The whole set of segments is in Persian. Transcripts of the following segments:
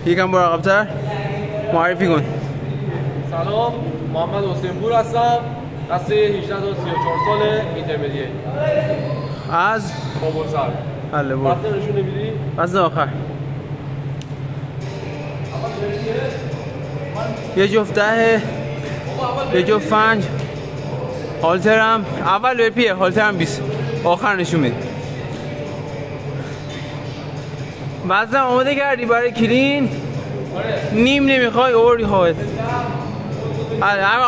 یکم مراقب‌تر معرفی کن. سلام، محمد حسین پور هستم. دسته 18 تا 34 ساله، اینترمدیه. از بابرسر. حله برو. وقت نشون نمیدی؟ از آخر. یه جفت 10 یه جفت 5 هالترم اول وپیه، هالترم 20 آخر نشون میدی. وزن آماده کردی برای کلین؟ نیم نمیخوای اووردی خواهد.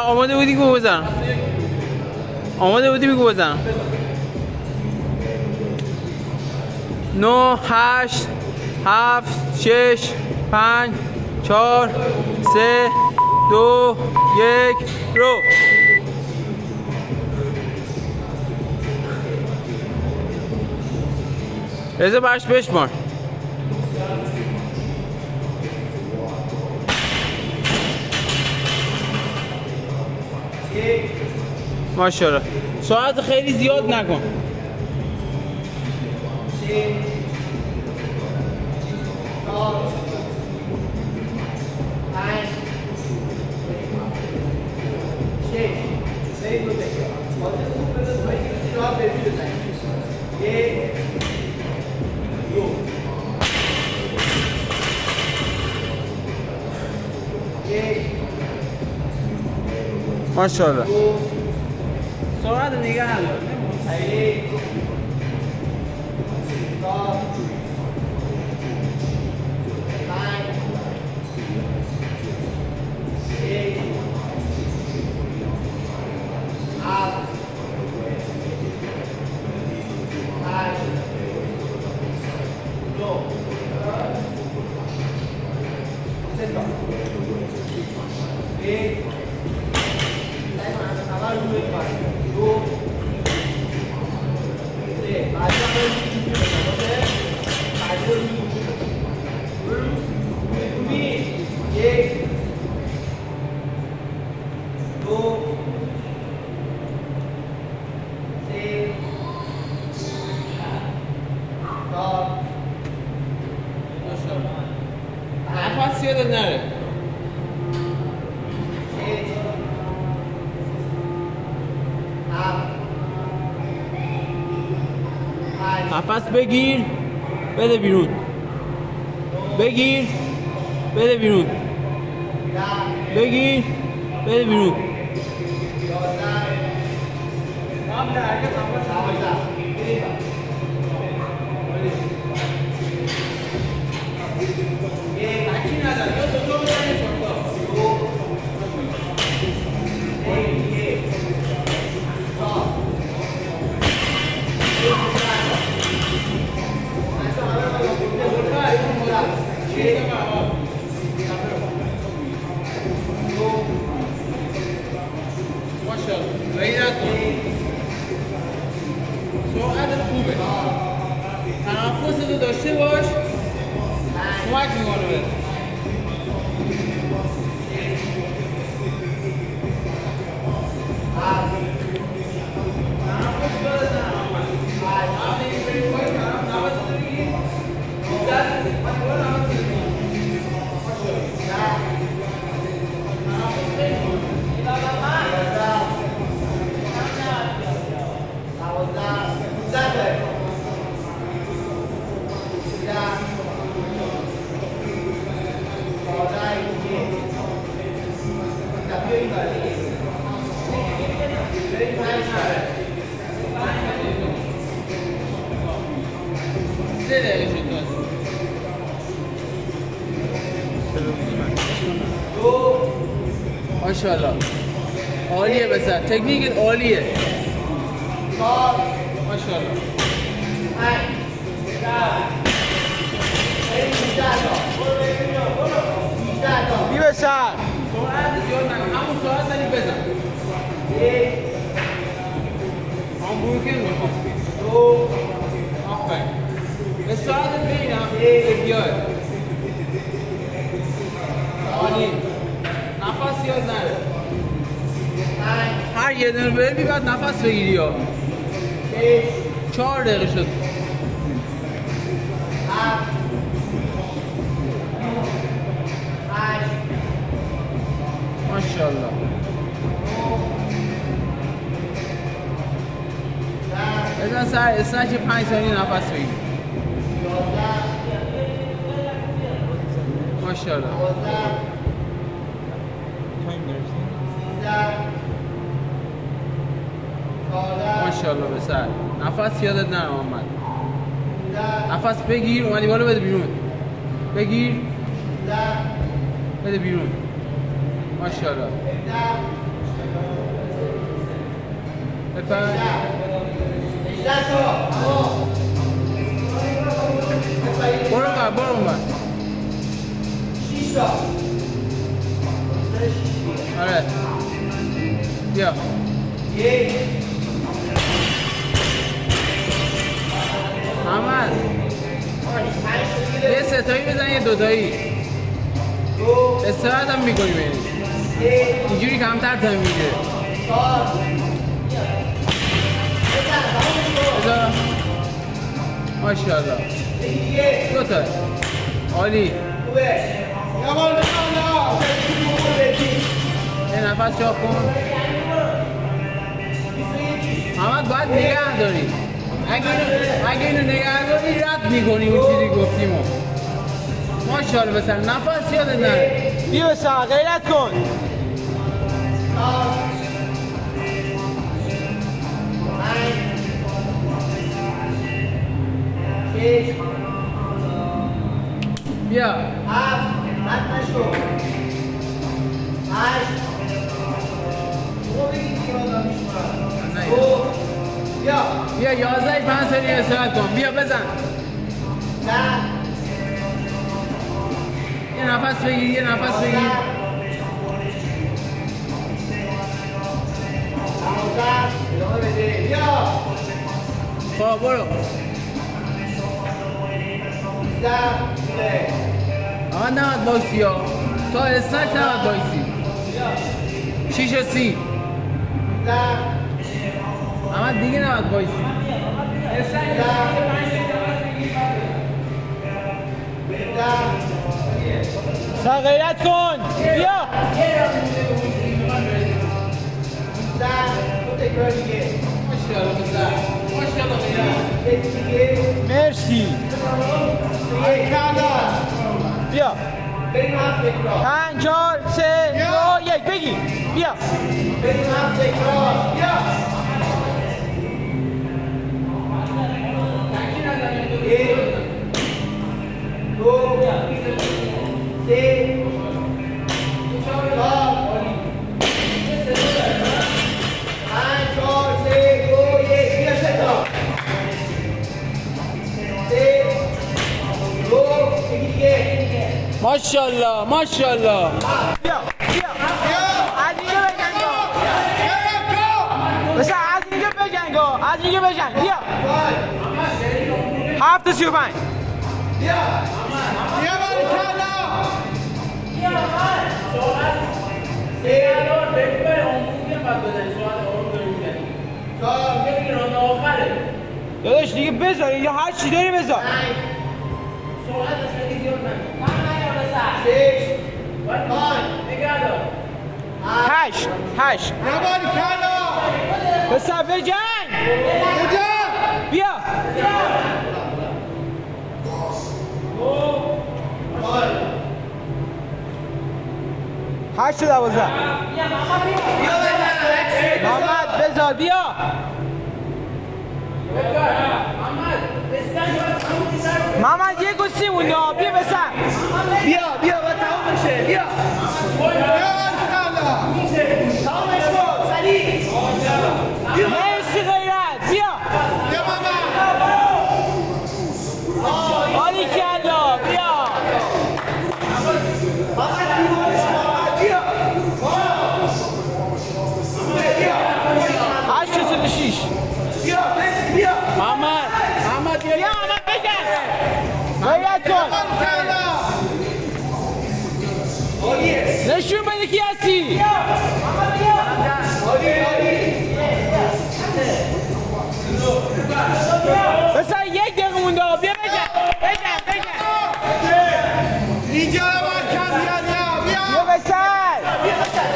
آماده بودی که بزن. آماده بودی بگو بزن. 9 8 7 6 5 4 3 2 1 رو. رضا برش بشمار. ماشاءالله. ساعت خیلی زیاد نکن. ماشاءالله. سرعت نگه هم نفس یادت نره. نفس بگیر بده بیرون. بگیر بده بیرون. بگیر بده بیرون. سرعت خوبه. تنفس رو داشته باش. کمک میکنه بهت. ماشاءالله عالیه. بسر تکنیکت عالیه. ماشاءالله. بی بسر سرعت زیاد نکن. همون سرعت داری بزن. هم بروکن میخوام. آفرین. به سرعت بینم بیای. عالی. نفس یاد نره. هر یه دونه بری باید نفس بگیری یا 4 دقیقه شد. سر اسنچ 5 ثانیه نفس بگیر. ماشاءالله. ماشاءالله به سر. نفس یادت نره محمد. نفس بگیر اومدی بالا بده بیرون. بگیر. بده بیرون. ماشاءالله. بفرم. برو اون. آره. بیا. محمد. یه ستایی بزن یه دوتایی. استراحت هم میکنی بینی. اینجوری کمتر تایم میگیره. بذار. ماشاءالله. دوتا. عالی. یه نفس چاپ کن. محمد باید نگه داری. اگه اینو نگه داری رد میکنی اون چیزی گفتیم. ماشاءالله بسن نفس یادت نره. بیا بسن غیرت کن. بیا. بیا 11 5 ثانیه استراحت کن. بیا بزن. یه نفس بگیر. خب برو. آقا نمید بایسی ها. تا اسنچ نمید بایسی. 6 و 30. اما دیگه نمید بایسی. سر غیرت کن. بیا. مرسی. بیا. 5 4 3 2 1 بگی. بیا. ماشاءالله ماشاءالله. بیا. از اینجا بجنگا. بسا از اینجا بجنگا. بیا. 7 35. بیا باریکلا. داداش دیگه بذار اینجا هر چی داری بذار. هشت بسا بجنگ. بیا. 8 12. محمد بذار بیا. محمد یه گوشی مونده. بیا بسن. بیا با تمام بشه. بیا. مرسی غیرت. بیا. عالی کلا. بیا. 8 بیا. محمد بیا. بگن. غیرت کن. نشون بده کی هستی. بسا 1 دقیقه مونده. بیا بگن. اینجا باید کم بیاد. بیا بسر. بیا بسر.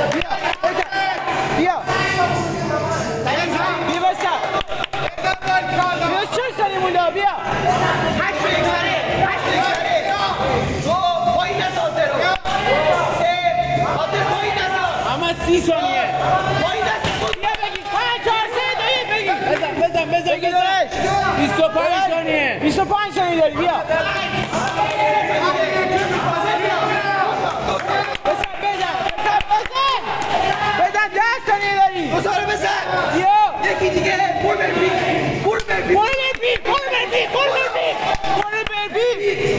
30 ثانیه پایین دست بود بیا بگیر 5 4 3 2 1 بگیر بزن بگیر دارش 25 ثانیه 25 ثانیه داری بیا بزن 10 ثانیه داری دوزاره بزن بیا یکی دیگه برو بربی برو بربی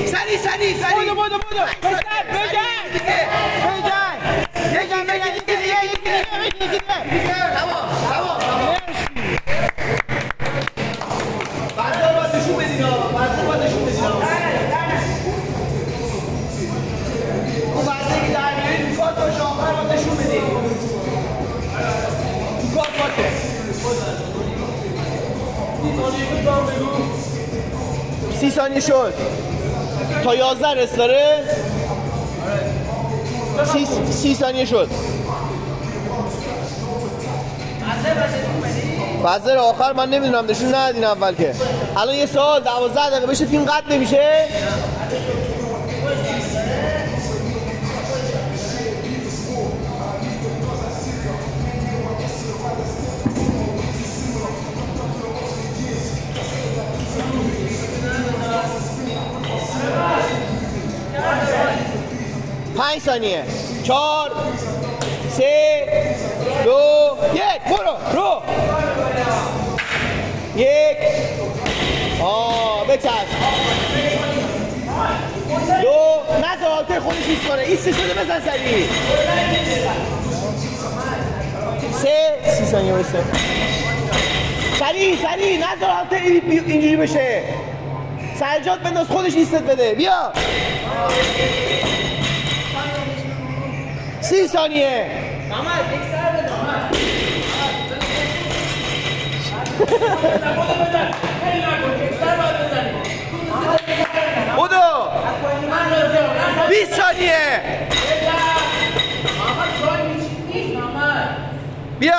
سری بودو تمام بعد باید نشون بدین اون بعد که در میارید تو کارت باشه آخر باید نشون بدین تو کارت باشه 30 ثانیه شد تا 11 رست داره 30 ثانیه شد وزر آخر من نمیدونم نشون ندین اول که الان یه سوال 12 دقیقه بشه فیلم قطع نمیشه 5 ثانیه 4 3 2 1 برو 1 بچسب 2 نذار آلتر خودش ایست کنه ایست شده بزن سریع 3 30 ثانیه بسته سریع نذار آلتر اینجوری بشه سرجات بنداز خودش ایستت بده بیا 30 ثانیه بودو 20 ثانیه بیا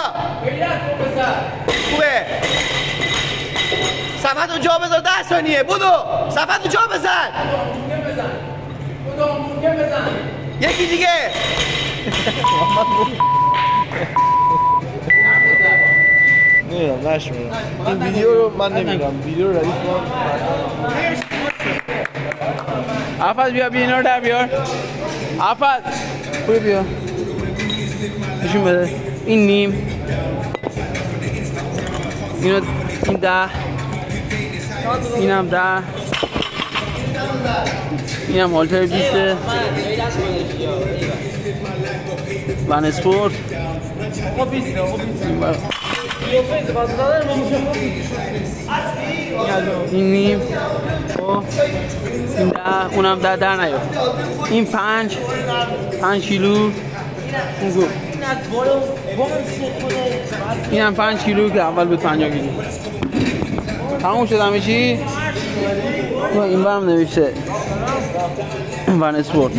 خوبه صفحتو جا بذار 10 ثانیه بودو صفحتو جا بزن یکی دیگه نمیدونم نشمیدم این ویدیو رو من نمیدونم ویدیو رو ردیف کنم آفت بیا اینا رو در بیار آفت بیا نشون بده این نیم اینو این 10 اینم 10 اینم هالتر 20 ون اسپورت این نیم این 10 اونم 10 در نیاد این 5 کیلو اون گو این هم 5 کیلو که اول بود 50 کیلو تموم شد همه چی این برم نوشته ون اسپورت